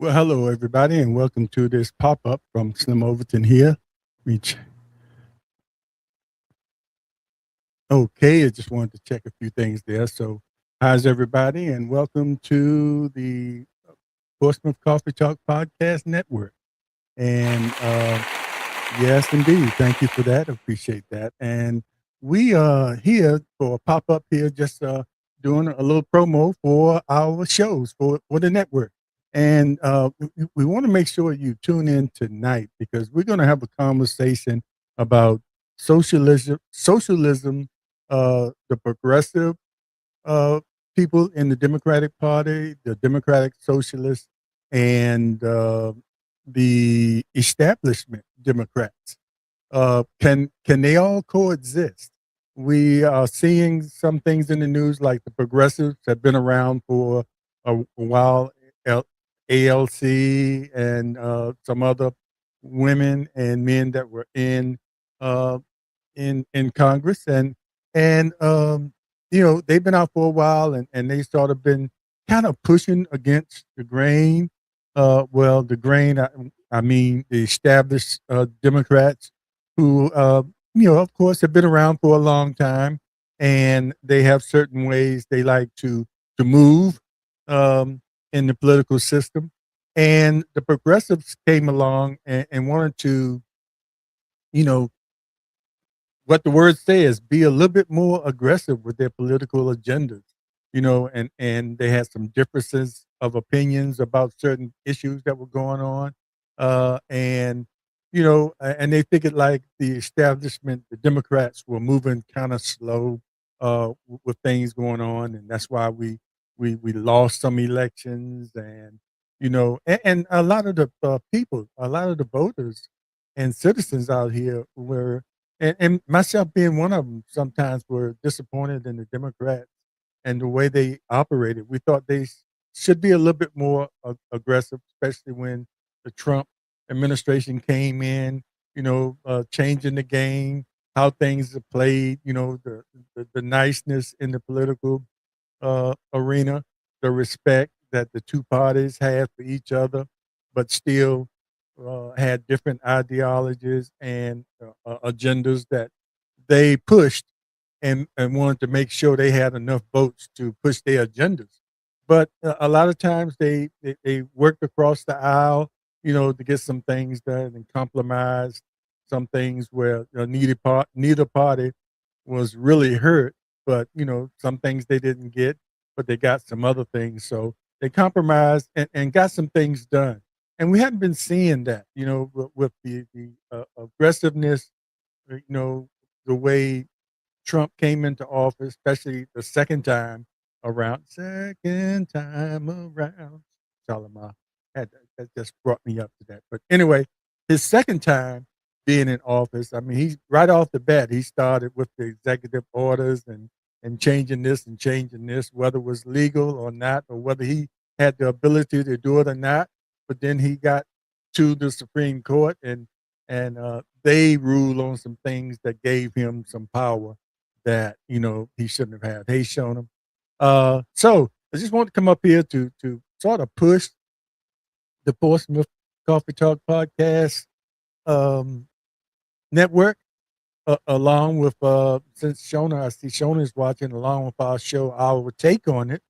Well, hello everybody, and welcome to this pop-up from Slim Overton here. Reach okay, I just wanted to check a few things there. So, how's everybody? And welcome to the Portsmouth Coffee Talk Podcast Network. And yes, indeed, thank you for that. Appreciate that. And we are here for a pop-up here, just doing a little promo for our shows for the network. And we want to make sure you tune in tonight because we're going to have a conversation about socialism, the progressive uh, people in the Democratic Party, the Democratic Socialists, and the establishment Democrats. Can they all coexist? We are seeing some things in the news, like the progressives have been around for a while, L- ALC and some other women and men that were uh, in Congress, and they've been out for a while, and they sort of been kind of pushing against the grain. Well, the grain, I mean, the established Democrats who, of course, have been around for a long time, and they have certain ways they like to move um, in the political system. And the progressives came along and wanted to, you know, what the words say is be a little bit more aggressive with their political agendas, and they had some differences of opinions about certain issues that were going on, and and they figured like the establishment, the Democrats were moving kind of slow with things going on, and that's why we lost some elections, and and a lot of the people, a lot of the voters and citizens out here were and myself being one of them, sometimes were disappointed in the Democrats and the way they operated. We thought they should be a little bit more aggressive, especially when the Trump administration came in, changing the game, how things are played, the niceness in the political arena, the respect that the two parties had for each other, but still had different ideologies and agendas that they pushed and wanted to make sure they had enough votes to push their agendas. But a lot of times they worked across the aisle, to get some things done and compromise some things where neither party was really hurt, but some things they didn't get, but they got some other things. So they compromised and got some things done. And we hadn't been seeing that, with the aggressiveness, the way Trump came into office, especially the second time around. Shalimar. That just brought me up to that. But anyway, his second time being in office, I mean, he's right off the bat, he started with the executive orders and changing this, whether it was legal or not, or whether he had the ability to do it or not. But then he got to the Supreme Court and they ruled on some things that gave him some power that he shouldn't have had. Hey, shown him. So I just want to come up here to sort of push the Portsmouth Coffee Talk Podcast um, network along with since Shona, I see Shona is watching along with our show. Our take on it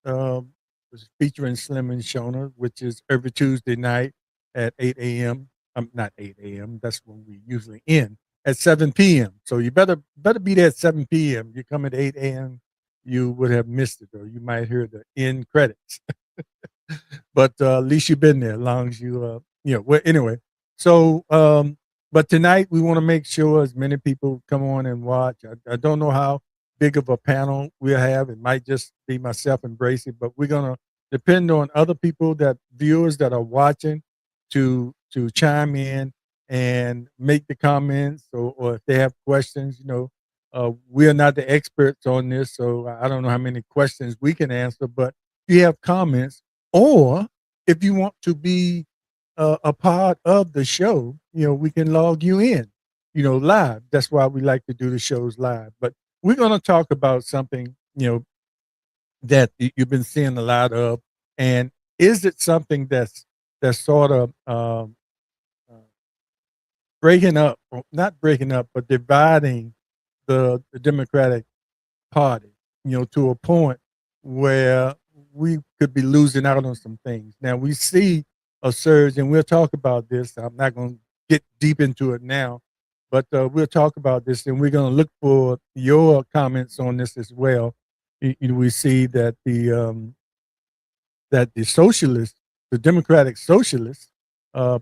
was featuring Slim and Shona, which is every Tuesday night at 8 a.m. Not 8 a.m. That's when we usually end at 7 p.m. So you better be there at 7 p.m. You come at 8 a.m. You would have missed it, or you might hear the end credits. But at least you've been there, as long as Well, anyway, so but tonight we want to make sure as many people come on and watch. I don't know how big of a panel we'll have. It might just be myself and Bracy, but we're gonna depend on other people, that viewers that are watching, to chime in and make the comments, or if they have questions. We are not the experts on this, so I don't know how many questions we can answer. But if you have comments, or if you want to be a part of the show, we can log you in, live. That's why we like to do the shows live. But we're going to talk about something, that you've been seeing a lot of. And is it something that's that's sort of uh, breaking up, or not breaking up, but dividing the Democratic Party, to a point where we could be losing out on some things. Now we see a surge, and we'll talk about this. I'm not going to get deep into it now, but we'll talk about this, and we're going to look for your comments on this as well. We see that the socialists, the Democratic Socialists,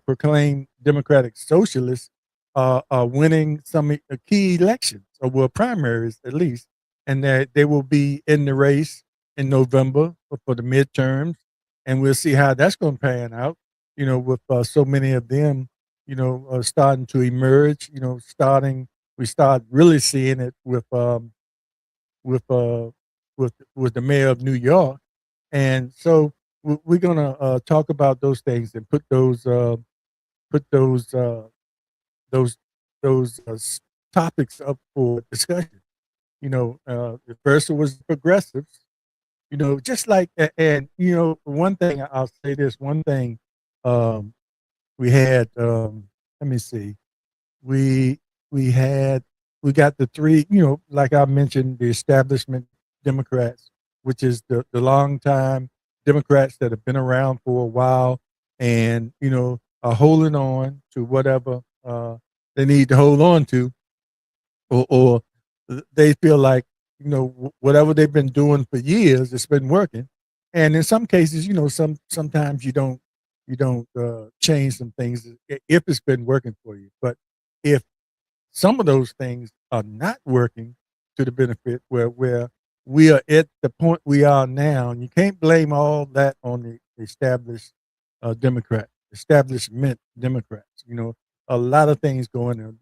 proclaim Democratic Socialists are winning some key elections, or well, primaries at least, and that they will be in the race in November for the midterms, and we'll see how that's going to pan out. With so many of them, starting to emerge. We start really seeing it with uh, with the mayor of New York, and so we're gonna talk about those things and put those topics up for discussion. The first was progressives. Just like and one thing I'll say this one thing um, we had. Let me see. We we had we got the three, like I mentioned, the establishment Democrats, which is the long time Democrats that have been around for a while, and are holding on to whatever they need to hold on to, or they feel like whatever they've been doing for years, it's been working. And in some cases, sometimes you don't change some things if it's been working for you. But if some of those things are not working to the benefit where we are at the point we are now, and you can't blame all that on the established establishment Democrats. A lot of things going on.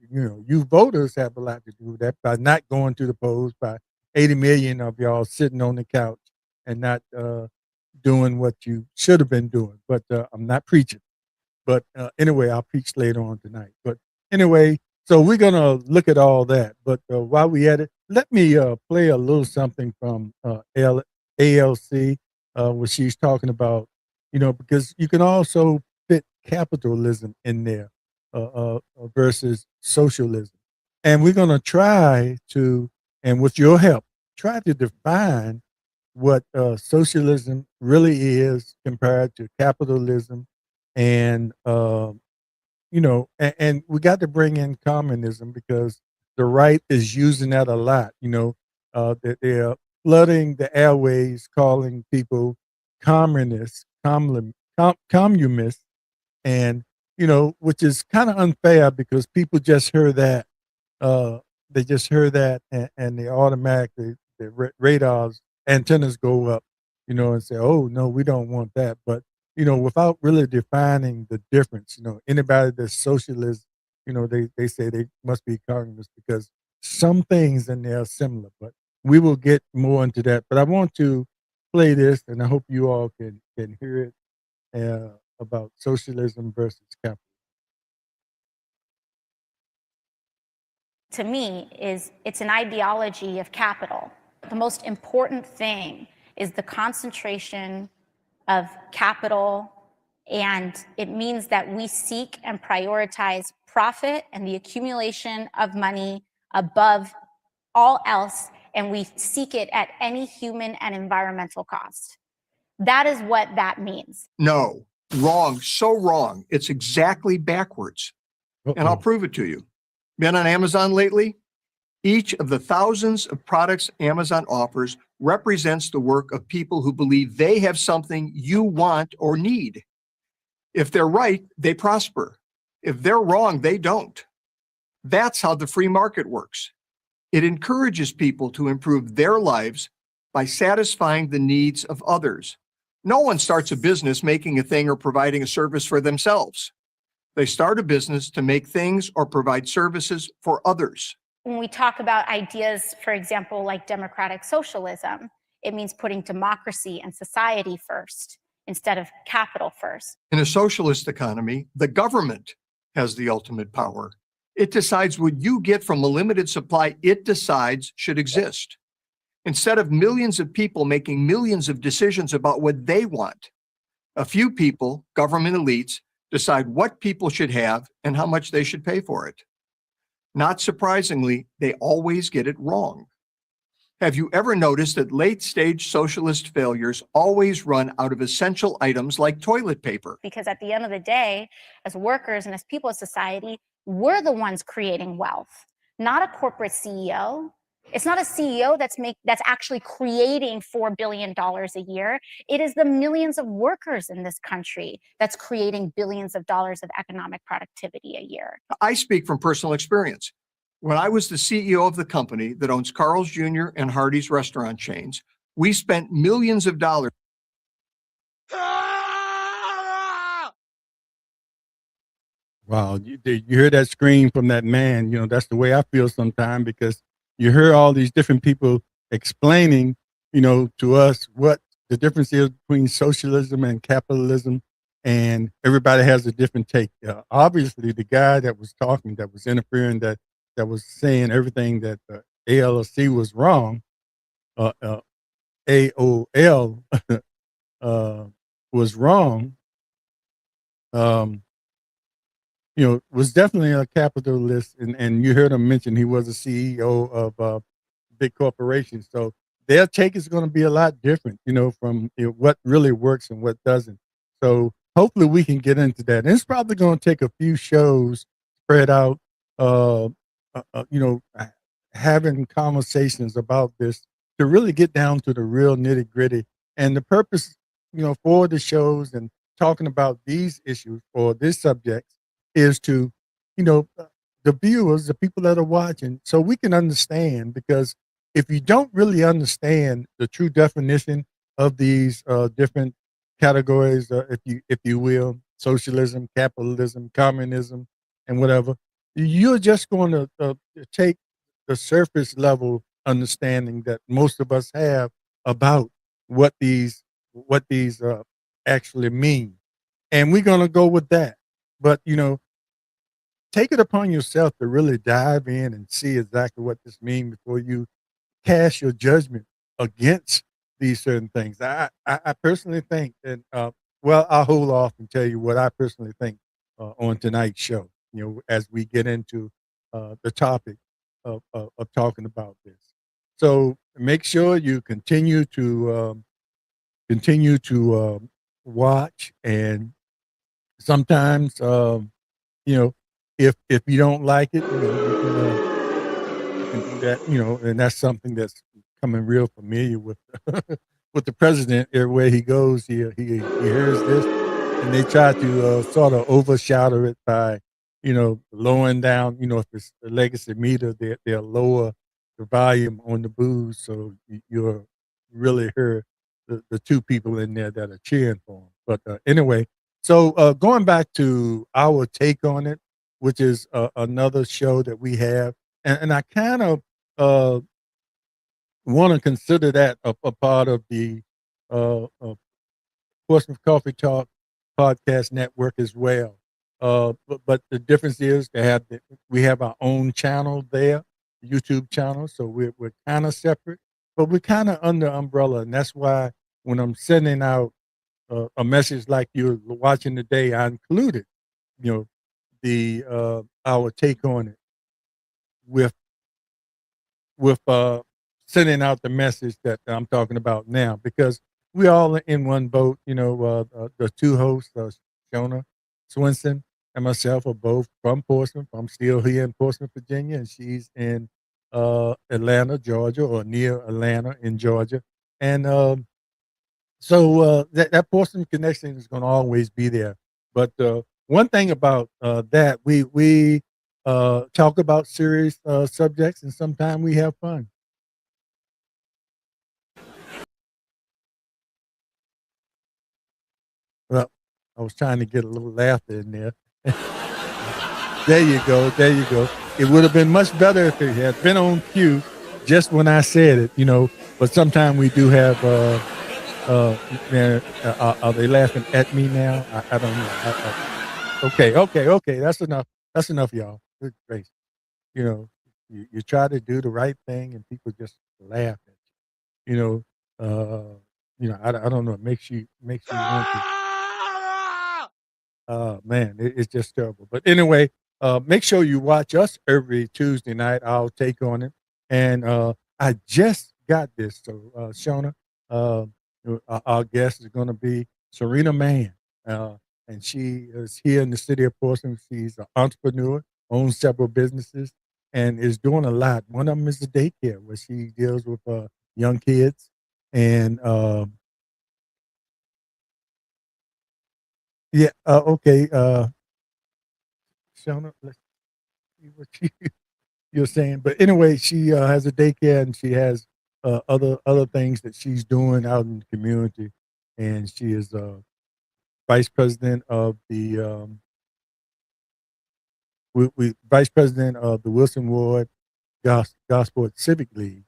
You voters have a lot to do with that by not going to the polls, by 80 million of y'all sitting on the couch and not doing what you should have been doing. But I'm not preaching. But anyway, I'll preach later on tonight. But anyway, so we're gonna look at all that. But while we at it, let me play a little something from ALC, where she's talking about, because you can also fit capitalism in there versus socialism, and we're gonna try to, and with your help, try to define what socialism really is compared to capitalism, and and we got to bring in communism because the right is using that a lot. They're flooding the airways, calling people communists, communists, and which is kind of unfair because people just heard that uh, they just heard that, and they automatically radars antennas go up, and say, "Oh no, we don't want that." But without really defining the difference, anybody that's socialist, they say they must be communist because some things in there are similar. But we will get more into that. But I want to play this, and I hope you all can hear it about socialism versus capitalism. To me, is it's an ideology of capital. The most important thing is the concentration of capital, and it means that we seek and prioritize profit and the accumulation of money above all else, and we seek it at any human and environmental cost. That is what that means. No, wrong, so wrong. It's exactly backwards. And I'll prove it to you. Been on Amazon lately? Each of the thousands of products Amazon offers represents the work of people who believe they have something you want or need. If they're right, they prosper. If they're wrong, they don't. That's how the free market works. It encourages people to improve their lives by satisfying the needs of others. No one starts a business making a thing or providing a service for themselves. They start a business to make things or provide services for others. When we talk about ideas, for example, like democratic socialism, it means putting democracy and society first instead of capital first. In a socialist economy, the government has the ultimate power. It decides what you get from a limited supply it decides should exist. Instead of millions of people making millions of decisions about what they want, A few people, government elites, decide what people should have and how much they should pay for it. Not surprisingly, they always get it wrong. Have you ever noticed that late-stage socialist failures always run out of essential items like toilet paper? Because at the end of the day, as workers and as people of society, we're the ones creating wealth, not a corporate CEO. It's not a CEO that's actually creating $4 billion a year. It is the millions of workers in this country that's creating billions of dollars of economic productivity a year. I speak from personal experience. When I was the CEO of the company that owns Carl's Jr. and Hardee's restaurant chains, we spent millions of dollars. Wow, you hear that scream from that man, that's the way I feel sometimes, because you hear all these different people explaining, to us what the difference is between socialism and capitalism, and everybody has a different take. Obviously, the guy that was talking, that was interfering, that was saying everything that ALC was wrong, AOL was wrong, was definitely a capitalist, and you heard him mention he was a CEO of big corporations. So their take is going to be a lot different, from what really works and what doesn't. So hopefully we can get into that. And it's probably going to take a few shows spread out, having conversations about this to really get down to the real nitty gritty. And the purpose, for the shows and talking about these issues or this subjects is to, the viewers, the people that are watching, so we can understand. Because if you don't really understand the true definition of these different categories, if you will, socialism, capitalism, communism, and whatever, you're just going to take the surface level understanding that most of us have about what these actually mean, and we're going to go with that. But take it upon yourself to really dive in and see exactly what this means before you cast your judgment against these certain things. I personally think, and well, I'll hold off and tell you what I personally think on tonight's show, as we get into the topic of talking about this. So make sure you continue to watch, and sometimes, if you don't like it, you can do that, and that's something that's coming real familiar with with the president. Everywhere he goes, he hears this, and they try to sort of overshadow it by, lowering down. If it's a legacy meter, they'll lower the volume on the booze, so you'll really hear the two people in there that are cheering for him. But anyway, so going back to our take on it, which is another show that we have, and I kind of want to consider that a part of the Portsmouth Coffee Talk podcast network as well. But the difference is we have our own channel there, YouTube channel, so we're kind of separate, but we're kind of under umbrella, and that's why when I'm sending out a message like you're watching today, I included, the our take on it with sending out the message that I'm talking about now, because we all in one boat. The two hosts, Shona Swinson and myself, are both from Portsmouth. I'm still here in Portsmouth, Virginia, and she's in Atlanta, Georgia, or near Atlanta in Georgia. And so that Portsmouth connection is going to always be there. But one thing about that, we talk about serious subjects, and sometimes we have fun. Well, I was trying to get a little laughter in there. There you go. It would have been much better if it had been on cue just when I said it, but sometimes we do have, man, are they laughing at me now? I don't know. Okay. That's enough, y'all. Good gracious. You try to do the right thing and people just laugh at you. I don't know. It makes you want to Man, it's just terrible. But anyway, make sure you watch us every Tuesday night. I'll take on it. And I just got this. So, Shona, uh, our guest is going to be Serena Mann. Uh, and she is here in the city of Portsmouth. She's an entrepreneur, owns several businesses, and is doing a lot. One of them is the daycare, where she deals with young kids. And yeah, okay. Shona, let's see what you're saying. But anyway, she has a daycare and she has other things that she's doing out in the community. And she is vice president of the vice president of the Wilson Ward Gosport Civic League,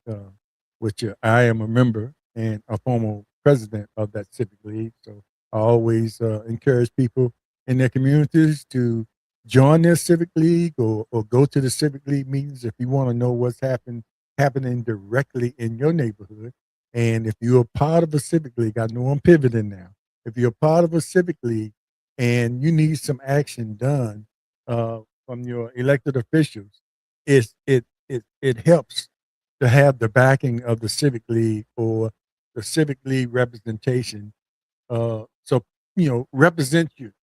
which I am a member and a former president of that civic league. So I always encourage people in their communities to join their civic league or go to the civic league meetings if you want to know what's happening directly in your neighborhood. And if you're a part of a civic league, I know I'm pivoting now. If you're a part of a civic league and you need some action done from your elected officials, it helps to have the backing of the civic league or the civic league representation. So represent you,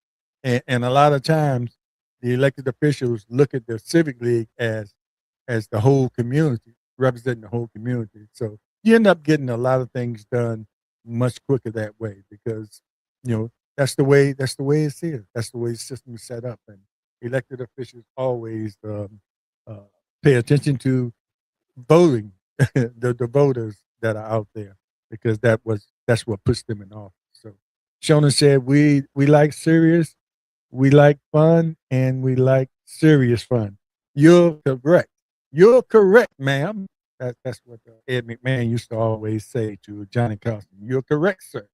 and a lot of times the elected officials look at the civic league as the whole community, representing the whole community. So you end up getting a lot of things done much quicker that way because that's the way it's here. That's the way the system is set up, and elected officials always uh, pay attention to voting the voters that are out there because that's what puts them in office. So Shona said we like serious, we like fun, and we like serious fun. You're correct. You're correct, ma'am. That's what Ed McMahon used to always say to Johnny Carson. You're correct, sir.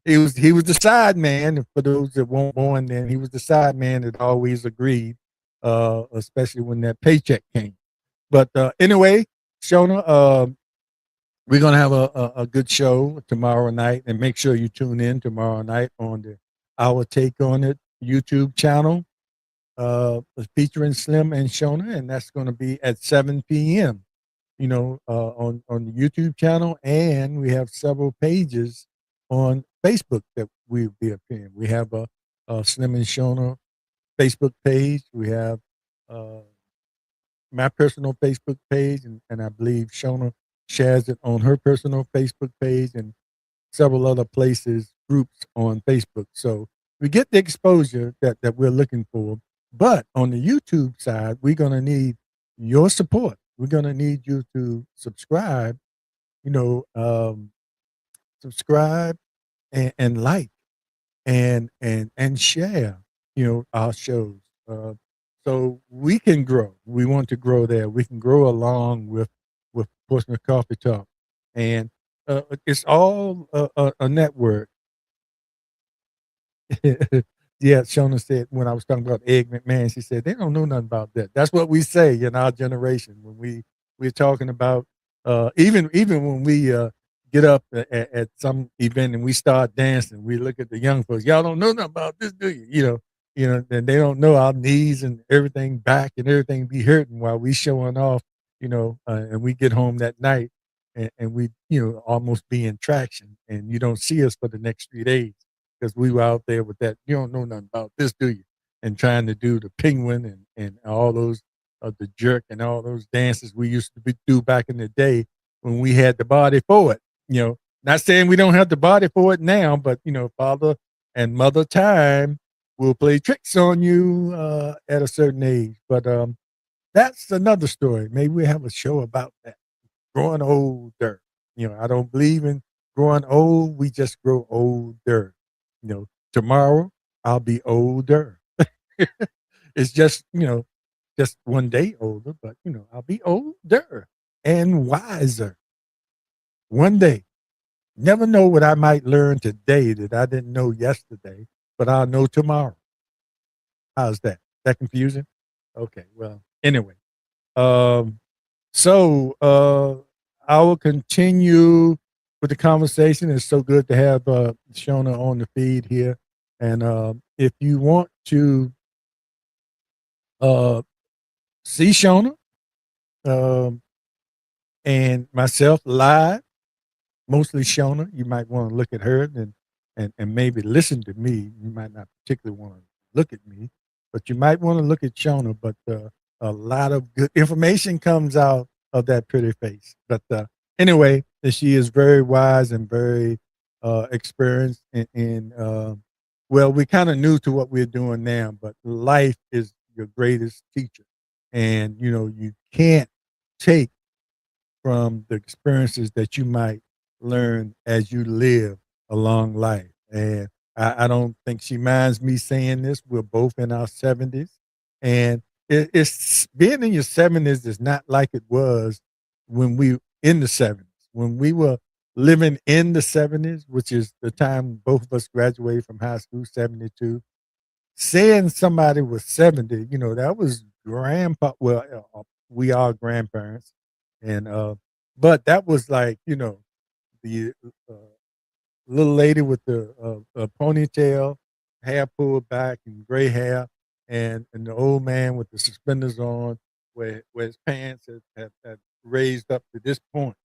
He was the side man. For those that weren't born then, he was the side man that always agreed, especially when that paycheck came. But anyway, Shona, we're gonna have a good show tomorrow night, and make sure you tune in tomorrow night on the Our Take on It YouTube channel, featuring Slim and Shona, and that's going to be at 7 p.m. On the YouTube channel, and we have several pages on Facebook that we'll be appearing. We have a Slim and Shona Facebook page. We have uh, my personal Facebook page, and I believe Shona shares it on her personal Facebook page and several other places, groups on Facebook. So we get the exposure that we're looking for. But on the YouTube side, we're going to need your support. We're going to need you to subscribe, you know, um, subscribe and like and share, our shows. So we can grow. We want to grow there. We can grow along with Portsmouth Coffee Talk, and it's all a network. Yeah, Shona said when I was talking about Ed McMahon, she said they don't know nothing about that. That's what we say in our generation when we're talking about even when we get up at some event and we start dancing, we look at the young folks. Y'all don't know nothing about this, do you? And they don't know our knees and everything back and everything be hurting while we showing off. And we get home that night and we almost be in traction, and you don't see us for the next 3 days because we were out there with that. You don't know nothing about this, do you? And trying to do the penguin and all those the jerk and all those dances we used to do back in the day when we had the body for it. Not saying we don't have the body for it now, but father and mother time will play tricks on you at a certain age. But that's another story. Maybe we have a show about that. Growing older. I don't believe in growing old. We just grow older. Tomorrow I'll be older. It's just one day older, but I'll be older and wiser. One day. Never know what I might learn today that I didn't know yesterday, but I'll know tomorrow. How's that? That confusing? Okay, well, anyway. So I will continue with the conversation. It's so good to have Shona on the feed here. And if you want to see Shona and myself live, mostly Shona, you might want to look at her and maybe listen to me. You might not particularly want to look at me, but you might want to look at Shona. But a lot of good information comes out of that pretty face. But anyway, she is very wise and very experienced in well, we kind of new to what we're doing now, but life is your greatest teacher. And, you can't take from the experiences that you might learn as you live a long life. And I don't think she minds me saying this. We're both in our 70s. And it's being in your 70s is not like it was when we in the 70s. When we were living in the 70s, which is the time both of us graduated from high school, 72, saying somebody was 70, that was grandpa. Well, we are grandparents. And, but that was like, the uh, little lady with the ponytail, hair pulled back and gray hair, and the old man with the suspenders on, where his pants had raised up to this point.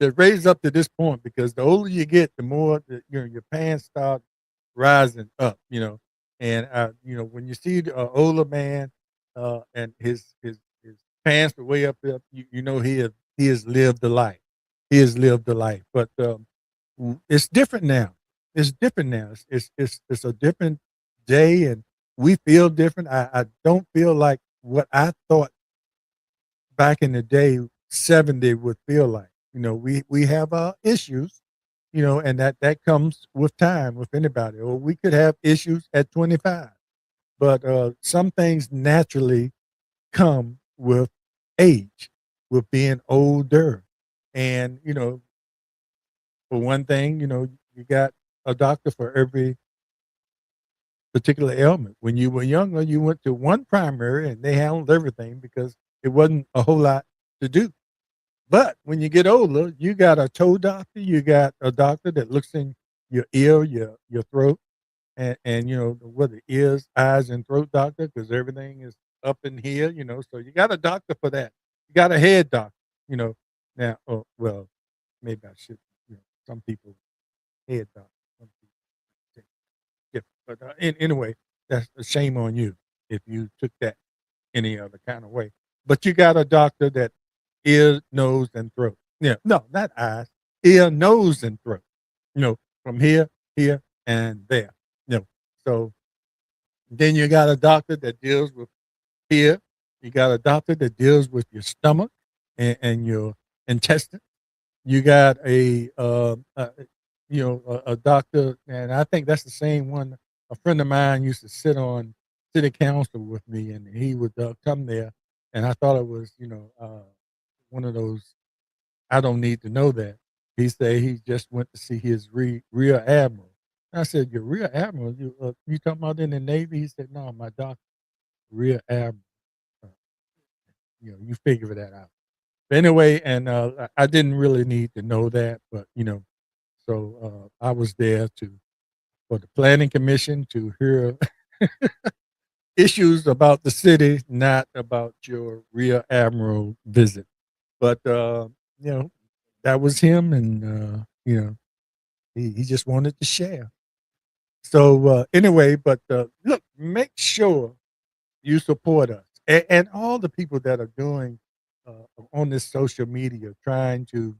They're raised up to this point because the older you get, the more that, your pants start rising up. And when you see the older man and his pants are way up there, you know he has lived the life. He has lived the life. But it's different now. It's different now. It's a different day, and we feel different. I don't feel like what I thought back in the day 70 would feel like. We have our issues, and that comes with time with anybody. Or we could have issues at 25. But some things naturally come with age, with being older. And, for one thing, you got a doctor for every particular ailment. When you were younger, you went to one primary and they handled everything because it wasn't a whole lot to do. But when you get older, you got a toe doctor, you got a doctor that looks in your ear, your throat, and what the ears, eyes, and throat doctor, because everything is up in here, so you got a doctor for that. You got a head doctor, you know. Now, oh, well, maybe I should, some people head doctor, some people say different. But anyway, that's a shame on you if you took that any other kind of way. But you got a doctor that ear, nose, and throat. Yeah, no, not eyes, ear, nose, and throat. From here, here, and there. So then you got a doctor that deals with here. You got a doctor that deals with your stomach and your intestine. You got a doctor, and I think that's the same one. A friend of mine used to sit on city council with me, and he would come there, and I thought it was, one of those. I don't need to know that. He said he just went to see his rear admiral. I said, "Your rear admiral? You talking about in the Navy?" He said, "No, my doctor, rear admiral. Uh, you figure that out." But anyway, and I didn't really need to know that, but so I was there for the planning commission to hear issues about the city, not about your rear admiral visit. But that was him, and he just wanted to share. So anyway, but look, make sure you support us and all the people that are doing on this social media, trying to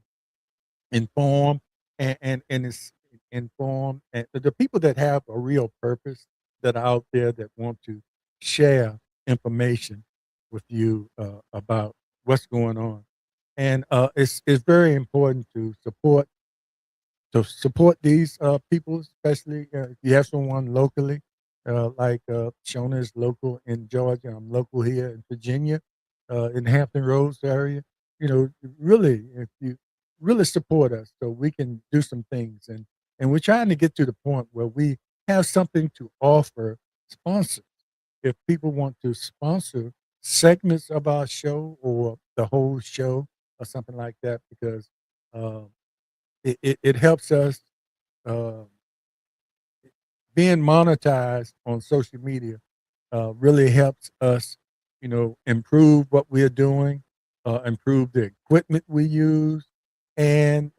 inform and it's inform and the people that have a real purpose that are out there that want to share information with you about what's going on. And it's very important to support these people, especially if you have someone locally, like Shona is local in Georgia. I'm local here in Virginia, in Hampton Roads area. Really, if you really support us, so we can do some things, and we're trying to get to the point where we have something to offer sponsors. If people want to sponsor segments of our show or the whole show or something like that, because um, it helps us uh, being monetized on social media really helps us, improve what we're doing, improve the equipment we use, and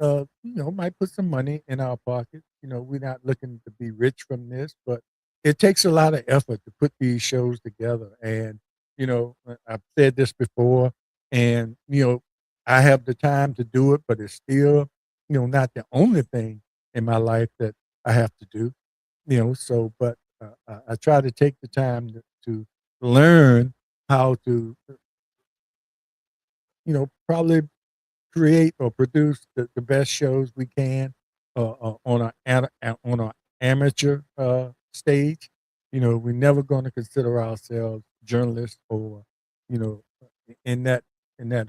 might put some money in our pocket. We're not looking to be rich from this, but it takes a lot of effort to put these shows together. And I've said this before, and I have the time to do it, but it's still not the only thing in my life that I have to do. So but I try to take the time to learn how to probably create or produce the best shows we can on our amateur stage. We're never going to consider ourselves journalists or you know in that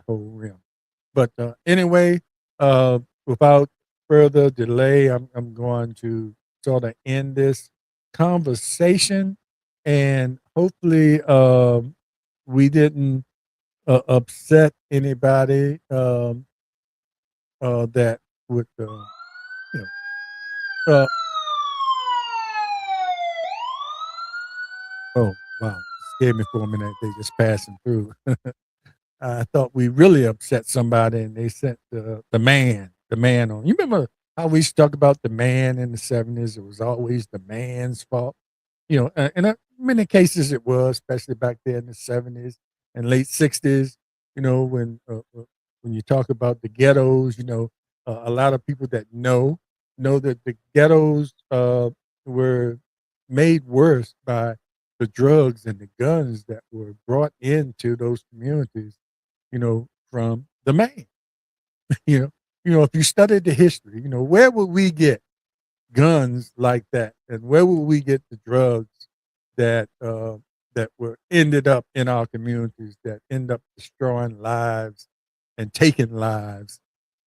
whole realm. But anyway, without further delay, I'm going to sort of end this conversation, and hopefully we didn't upset anybody that would you know oh wow, scared me for a minute. They just passing through. I thought we really upset somebody, and they sent the man on. You remember how we used to talk about the man in the '70s? It was always the man's fault. And many cases it was, especially back there in the '70s and late '60s. When you talk about the ghettos, a lot of people that know that the ghettos were made worse by the drugs and the guns that were brought into those communities, from the man. You know, if you studied the history, where would we get guns like that, and where would we get the drugs that were ended up in our communities that end up destroying lives and taking lives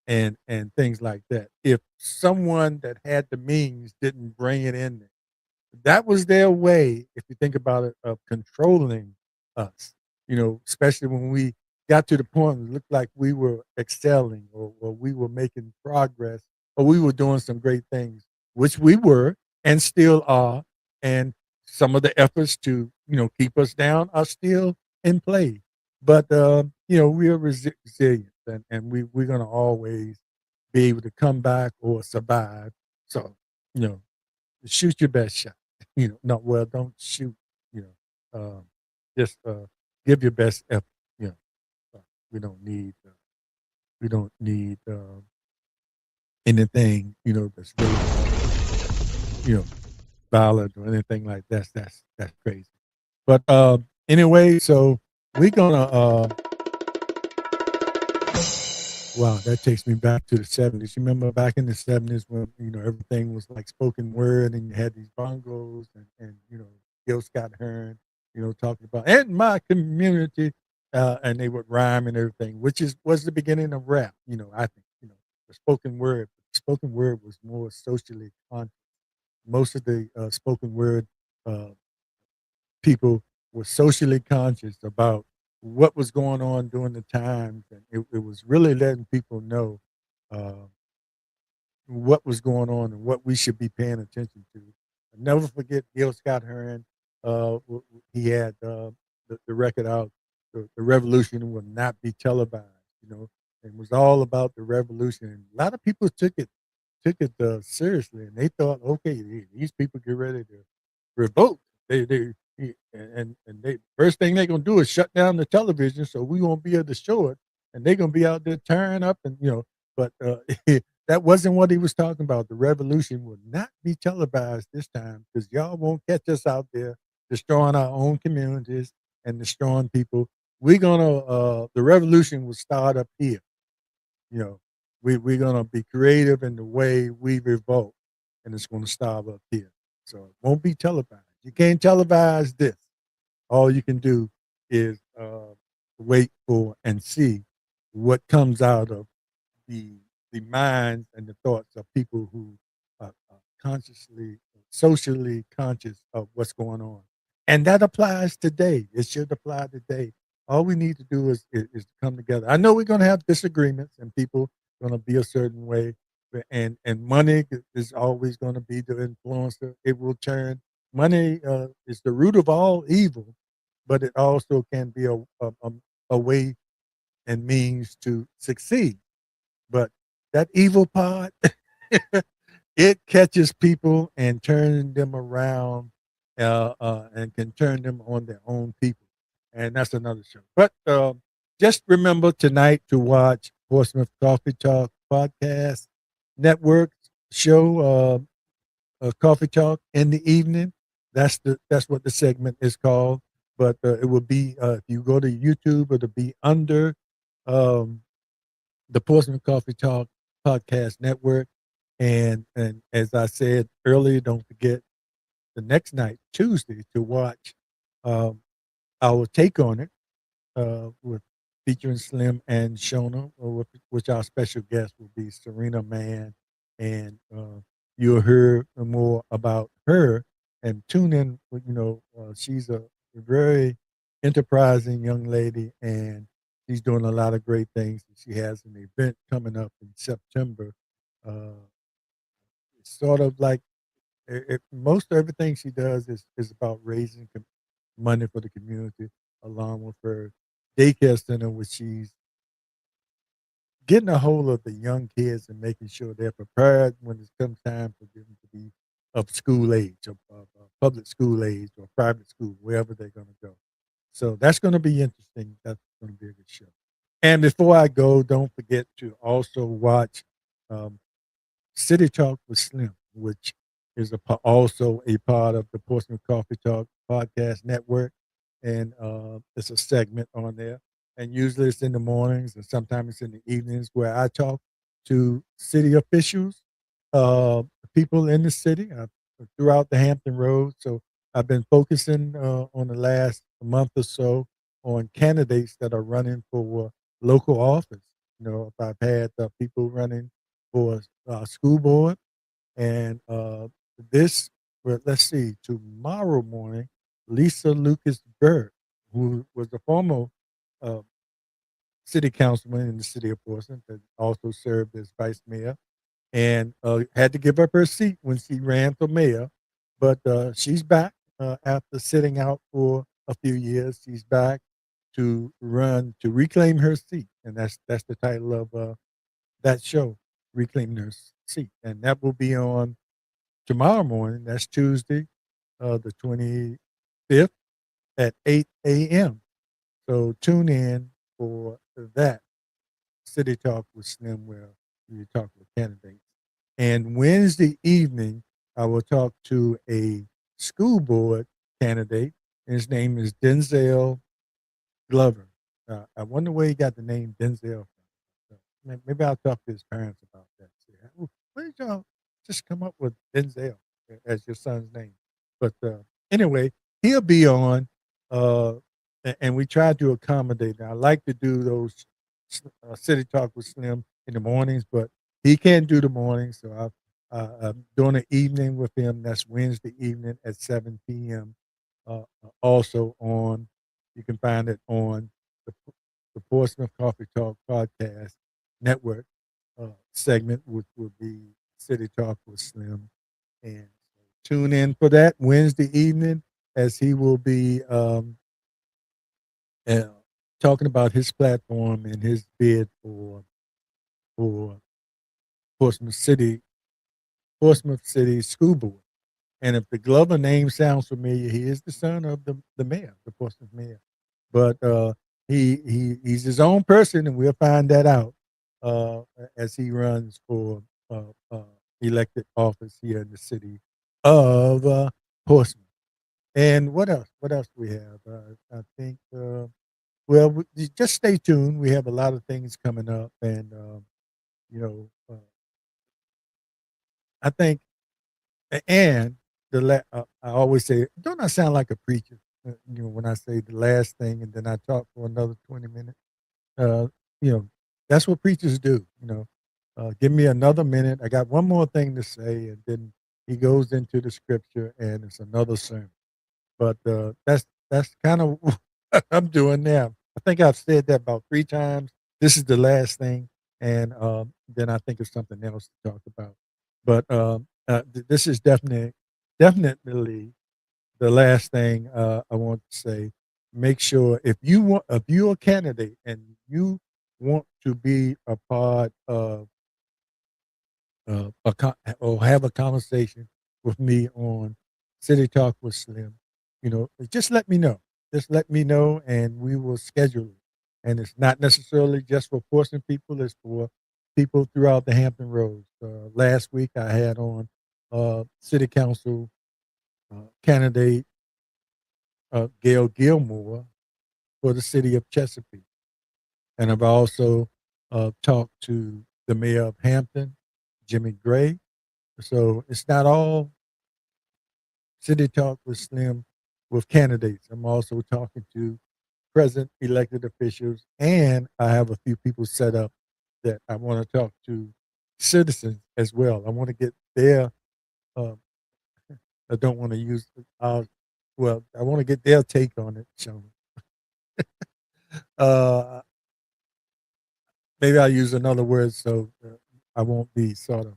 and things like that? If someone that had the means didn't bring it in there, that was their way, if you think about it, of controlling us, especially when we got to the point where it looked like we were excelling, or we were making progress, or we were doing some great things, which we were and still are. And some of the efforts to, keep us down are still in play. But, we are resilient, and we're going to always be able to come back or survive. So, you know, shoot your best shot. No, well, don't shoot. You just give your best effort. You know, uh, we don't need anything. That's really violent or anything like that. That's crazy. But anyway, so we're gonna. Wow, that takes me back to the '70s. You remember back in the '70s when everything was like spoken word, and you had these bongos and Gil Scott Heron, talking about in my community, and they would rhyme and everything, which was the beginning of rap. I think the spoken word was more socially conscious. Most of the spoken word uh, people were socially conscious about what was going on during the times, and it was really letting people know uh, what was going on and what we should be paying attention to. I'll never forget Gil Scott Heron. He had the record out, the revolution will not be televised, and it was all about the revolution. And a lot of people took it seriously, and they thought, okay, these people get ready to revolt. And they first thing they're gonna do is shut down the television, so we won't be able to show it, and they're gonna be out there tearing up, and but that wasn't what he was talking about. The revolution will not be televised this time because y'all won't catch us out there destroying our own communities and destroying people. We're gonna the revolution will start up here. You know, we're gonna be creative in the way we revolt, and it's gonna start up here. So it won't be televised. You can't televise this. All you can do is wait for and see what comes out of the the minds and the thoughts of people who are consciously, socially conscious of what's going on, and that applies today. It should apply today. All we need to do is to come together. I know we're going to have disagreements, and people going to be a certain way, and money is always going to be the influencer. It will turn money is the root of all evil, but it also can be a way and means to succeed. But that evil part, it catches people and turns them around, and can turn them on their own people, and that's another show. But just remember tonight to watch Portsmouth Coffee Talk podcast network show, Coffee Talk in the evening. That's what the segment is called. But it will be if you go to YouTube, it'll be under um, the Portsmouth Coffee Talk podcast network. And as I said earlier, don't forget the next night, Tuesday, to watch um, our take on it with featuring Slim and Shona, which our special guest will be Serena Mann, and you'll hear more about her. And tune in. She's a very enterprising young lady, and she's doing a lot of great things. She has an event coming up in September. It's sort of like most everything she does is about raising money for the community, along with her daycare center, which she's getting a hold of the young kids and making sure they're prepared when it comes time for them to be of school age, of public school age, or private school, wherever they're going to go. So that's going to be interesting. That's going to be a good show. And before I go, don't forget to also watch um, City Talk with Slim, which is also a part of the Portsmouth Coffee Talk podcast network. And it's a segment on there. And usually it's in the mornings and sometimes it's in the evenings where I talk to city officials, people in the city throughout the Hampton Road. So I've been focusing on the last month or so on candidates that are running for local office. If I've had people running for school board, and this, well, let's see, tomorrow morning, Lisa Lucas Bird, who was a former uh, city councilman in the city of Portsmouth, that also served as vice mayor, and had to give up her seat when she ran for mayor. But she's back after sitting out for a few years. She's back to run to reclaim her seat, and that's the title of that show, Reclaiming Her Seat, and that will be on tomorrow morning. That's Tuesday, the 25th at 8 a.m. So tune in for that City Talk with Slim, where we talk with candidates. And Wednesday evening, I will talk to a school board candidate. And his name is Denzel Glover. I wonder where he got the name Denzel from. Maybe I'll talk to his parents about that. Where did y'all just come up with Denzel as your son's name? But anyway, he'll be on, and we try to accommodate. Now, I like to do those City Talk with Slim in the mornings, but he can't do the mornings, so I'm doing an evening with him. That's Wednesday evening at 7 p.m. Also on, you can find it on the Portsmouth Coffee Talk podcast network segment, which will be City Talk with Slim. And tune in for that Wednesday evening, as he will be uh, talking about his platform and his bid for Portsmouth City School Board. And if the Glover name sounds familiar, he is the son of the mayor, the Portsmouth mayor. But he's his own person, and we'll find that out as he runs for elected office here in the city of Portsmouth. And what else? What else do we have? I think. Just stay tuned. We have a lot of things coming up, and you know, I think, and I always say, don't I sound like a preacher? When I say the last thing, and then I talk for another 20 minutes. Uh, that's what preachers do. Give me another minute. I got one more thing to say, and then he goes into the scripture, and it's another sermon. But that's kind of what I'm doing now. I think I've said that about 3 times. This is the last thing. and then I think of something else to talk about. But this is definitely the last thing I want to say. Make sure if you're a candidate and you want to be a part of or have a conversation with me on City Talk with Slim, just let me know. Just let me know, and we will schedule it. And it's not necessarily just for Portsmouth people; it's for people throughout the Hampton Roads. Last week, I had on City Council candidate Gail Gilmore for the city of Chesapeake, and I've also talked to the mayor of Hampton, Jimmy Gray. So it's not all City Talk with Slim with candidates. I'm also talking to present elected officials, and I have a few people set up that I want to talk to citizens as well. I want to get their, uh, I don't want to use, I want to get their take on it, Sean. Uh, Maybe I'll use another word so I won't be sort of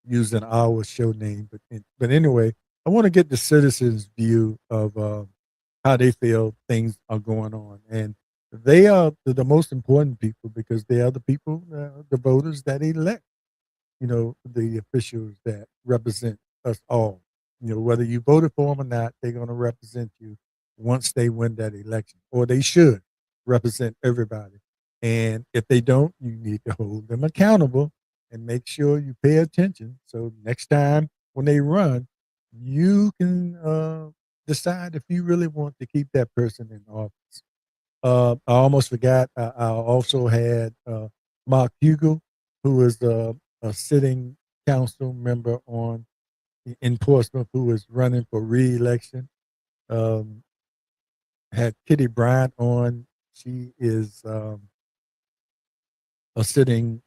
using our show name. But anyway, I want to get the citizens' view of how they feel things are going on, and they are the most important people because they are the people, the voters that elect, the officials that represent us all. Whether you voted for them or not, they're going to represent you once they win that election, or they should represent everybody. And if they don't, you need to hold them accountable and make sure you pay attention. So next time when they run, you can decide if you really want to keep that person in office. I almost forgot. I also had Mark Hugel, who is a sitting council member in Portsmouth, who is running for re-election. Had Kitty Bryant on. She is a sitting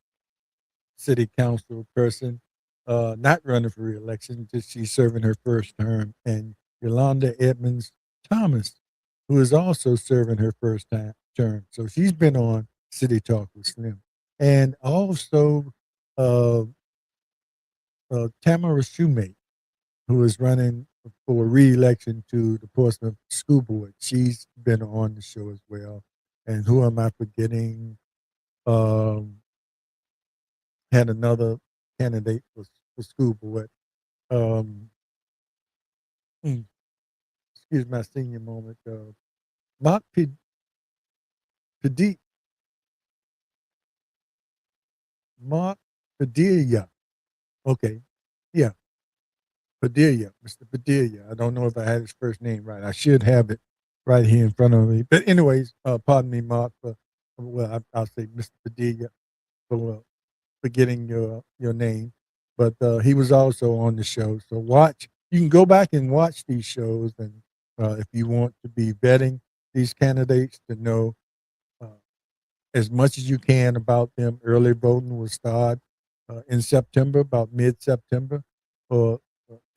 city council person, not running for re-election. Just she's serving her first term, and Yolanda Edmonds Thomas, who is also serving her first term. So she's been on City Talk with Slim, and also uh, Tamara Shoemate, who is running for re-election to the Portsmouth School Board. She's been on the show as well. And who am I forgetting? Um, Had another candidate for school board. Um, Excuse my senior moment. Mark Padilla. Mark Padilla. Okay. Yeah. Padilla. Mr. Padilla. I don't know if I had his first name right. I should have it right here in front of me. But anyways, pardon me, Mark, I'll say Mr. Padilla for forgetting your name. But he was also on the show. So you can go back and watch these shows, and if you want to be vetting these candidates to know uh, as much as you can about them. Early voting will start in September, about mid-September, or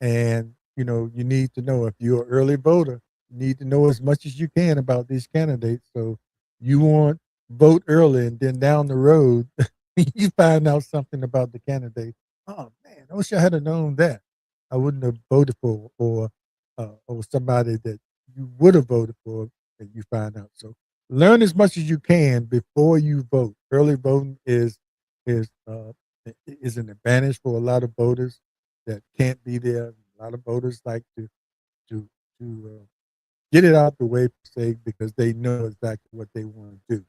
and you need to know if you're an early voter. You need to know as much as you can about these candidates. So you want vote early, and then down the road, you find out something about the candidate. Oh man, I wish I had known that. I wouldn't have voted for, or somebody that you would have voted for, that you find out. So learn as much as you can before you vote. Early voting is uh, is an advantage for a lot of voters that can't be there. A lot of voters like to get it out the way, per se, because they know exactly what they want to do.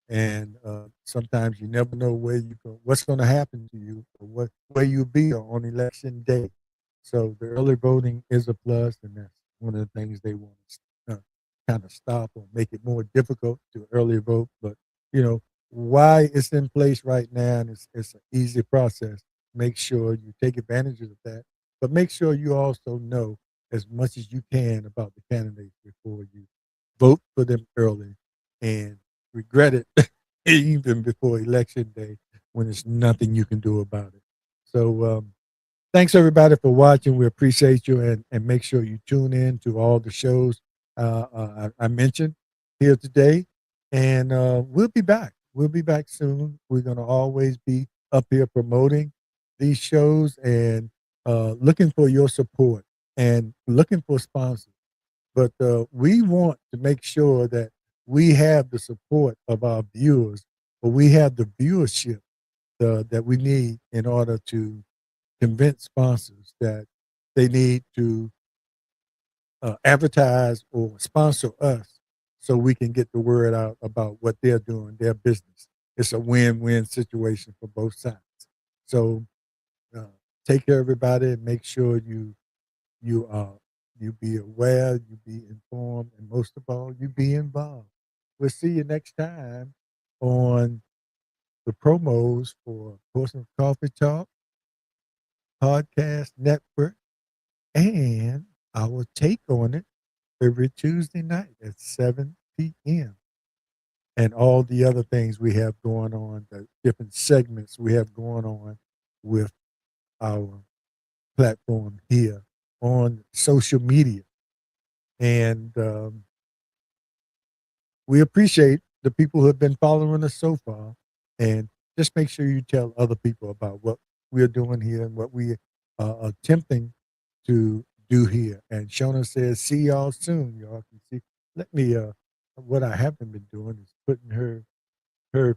And sometimes you never know what's going to happen to you, or where you'll be on election day. So the early voting is a plus, and that's one of the things they want to kind of stop or make it more difficult to early vote. But why it's in place right now, and it's an easy process. Make sure you take advantage of that, but make sure you also know as much as you can about the candidates before you vote for them early and regret it even before election day when there's nothing you can do about it. So thanks everybody for watching. We appreciate you, and make sure you tune in to all the shows I mentioned here today, and we'll be back. we'll be back soon. We're going to always be up here promoting these shows and looking for your support and looking for sponsors. But we want to make sure that we have the support of our viewers, or we have the viewership that we need in order to convince sponsors that they need to advertise or sponsor us so we can get the word out about what they're doing, their business. It's a win-win situation for both sides. So uh, take care, everybody, and make sure you you be aware, you be informed, and most of all, you be involved. We'll see you next time on the promos for Portsmouth Coffee Talk Podcast Network and our take on it every Tuesday night at 7 p.m. And all the other things we have going on, the different segments we have going on with our platform here on social media. And we appreciate the people who have been following us so far. And just make sure you tell other people about what we're doing here and what we are attempting to do here. And Shona says, see y'all soon. Y'all can see. Let me, what I haven't been doing is putting her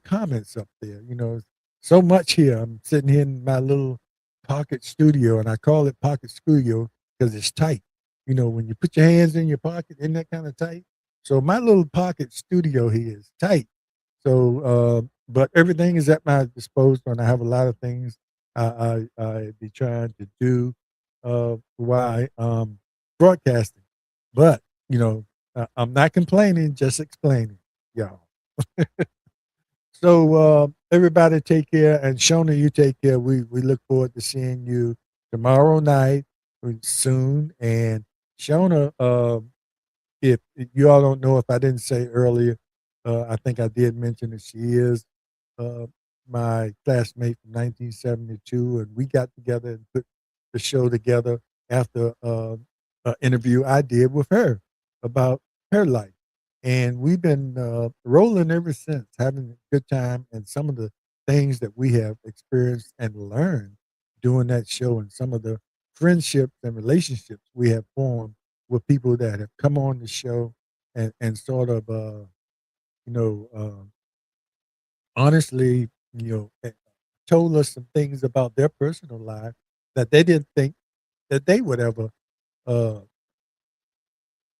comments up there. You know, so much here. I'm sitting here in my little pocket studio, and I call it pocket studio because it's tight. You know, when you put your hands in your pocket, isn't that kind of tight? So my little pocket studio here is tight. So, but everything is at my disposal, and I have a lot of things I be trying to do while broadcasting. But you know, I'm not complaining, just explaining, y'all. So everybody take care, and Shona, you take care. We look forward to seeing you tomorrow night soon. And Shona, if you all don't know, if I didn't say earlier, I think I did mention that she is uh, my classmate from 1972, and we got together and put the show together after an interview I did with her about her life. And we've been rolling ever since, having a good time, and some of the things that we have experienced and learned doing that show, and some of the friendships and relationships we have formed with people that have come on the show and sort of, you know, honestly, you know, told us some things about their personal life that they didn't think that they would ever uh,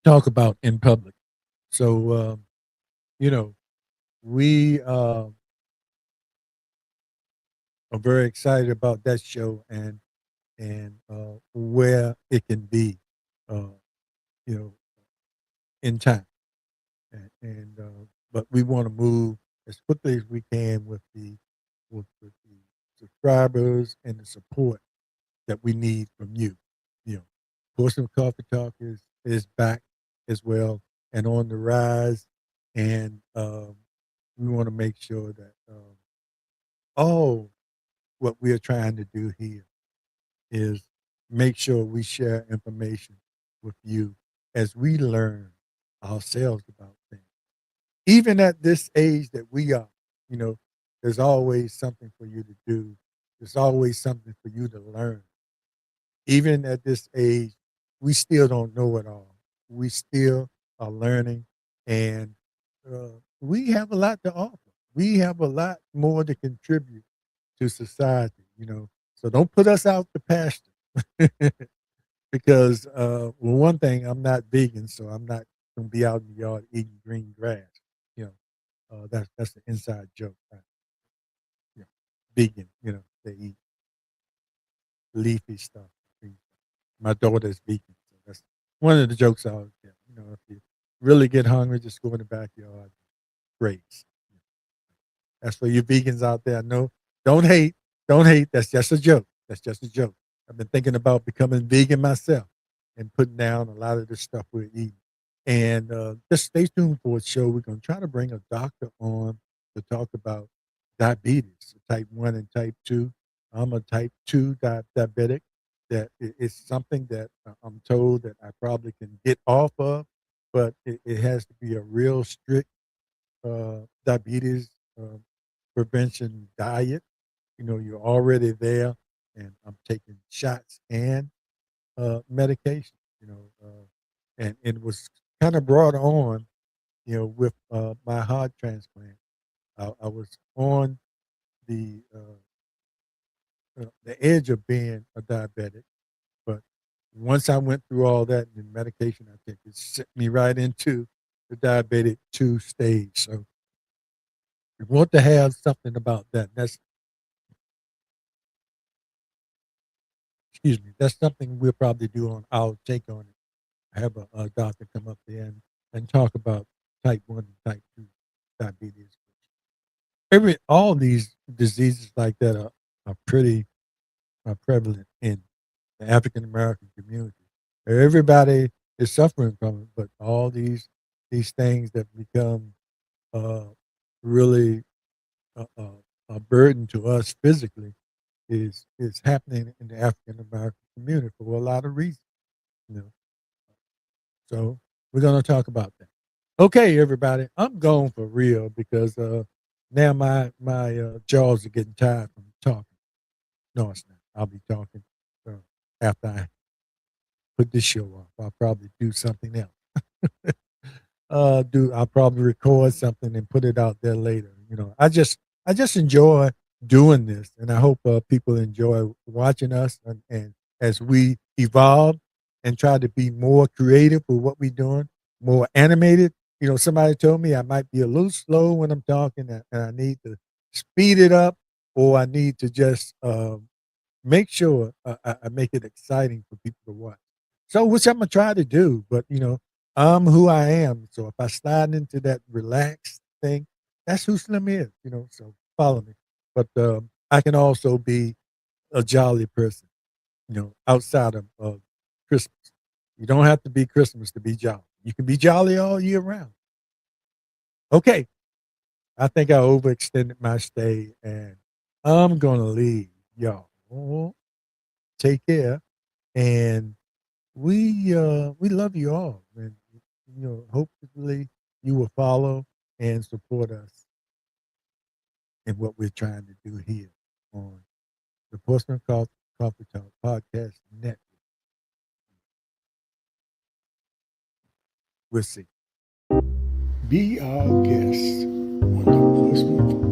talk about in public. So, you know, we are very excited about that show and where it can be, uh, you know, in time. And but we want to move as quickly as we can with the subscribers and the support that we need from you. You know, Portsmouth Coffee Talk is back as well and on the rise, and we want to make sure that all what we are trying to do here is make sure we share information with you as we learn ourselves about things. Even at this age that we are, you know, there's always something for you to do. There's always something for you to learn. Even at this age, we still don't know it all. We still are learning, and we have a lot to offer. We have a lot more to contribute to society, you know. So don't put us out the pasture because, well, one thing, I'm not vegan, so I'm not going to be out in the yard eating green grass. You know, that's the inside joke. Right? You know, vegan, you know, they eat leafy stuff. My daughter's vegan, so that's one of the jokes I always tell. You know, if you really get hungry, just go in the backyard, graze. That's for you vegans out there. No, don't hate, don't hate. That's just a joke. That's just a joke. I've been thinking about becoming vegan myself and putting down a lot of the stuff we're eating. And just stay tuned for a show. We're going to try to bring a doctor on to talk about diabetes, type 1 and type 2. I'm a type 2 diabetic. That it's something that I'm told that I probably can get off of, but it has to be a real strict diabetes prevention diet. You're already there, and I'm taking shots and medication. And it was kind of brought on, with my heart transplant. I was on the the edge of being a diabetic, but once I went through all that, the medication I took, it set me right into the diabetic 2 stage. So we want to have something about that. That's something we'll probably do on our take on it. Have a doctor come up there and talk about type 1 and type 2 diabetes. All these diseases like that are pretty prevalent in the African American community. Everybody is suffering from it, but all these things that become uh, really a burden to us physically is happening in the African American community for a lot of reasons. You know, so we're gonna talk about that. Okay, everybody, I'm going for real because now my jaws are getting tired from talking. No, it's not. I'll be talking after I put this show off. I'll probably do something else. I'll probably record something and put it out there later. I just enjoy doing this, and I hope people enjoy watching us and as we evolve and try to be more creative with what we're doing, more animated. Somebody told me I might be a little slow when I'm talking, and I need to speed it up, or I need to just make sure I make it exciting for people to watch. So, which I'm gonna try to do, but I'm who I am. So if I slide into that relaxed thing, that's who Slim is. So follow me. But I can also be a jolly person. Outside of Christmas. You don't have to be Christmas to be jolly. You can be jolly all year round. Okay, I think I overextended my stay, and I'm gonna leave y'all. Take care, and we love you all, and hopefully you will follow and support us in what we're trying to do here on the Portsmouth Coffee Talk Podcast Network. We'll see. Be our guest on the Portsmouth